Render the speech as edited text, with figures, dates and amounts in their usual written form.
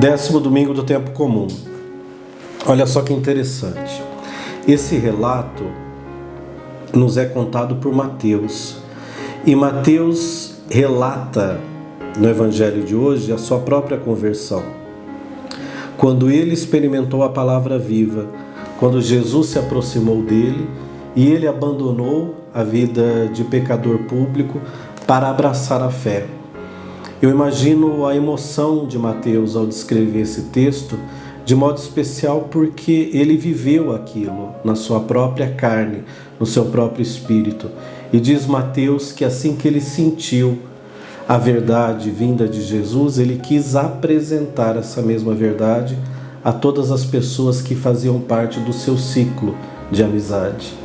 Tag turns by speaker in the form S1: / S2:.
S1: 10º domingo do tempo comum. Olha só que interessante. Esse relato nos é contado por Mateus. E Mateus relata no evangelho de hoje a sua própria conversão. Quando ele experimentou a palavra viva, quando Jesus se aproximou dele e ele abandonou a vida de pecador público para abraçar a fé. Eu imagino a emoção de Mateus ao descrever esse texto, de modo especial porque ele viveu aquilo na sua própria carne, no seu próprio espírito. E diz Mateus que assim que ele sentiu a verdade vinda de Jesus, ele quis apresentar essa mesma verdade a todas as pessoas que faziam parte do seu ciclo de amizade.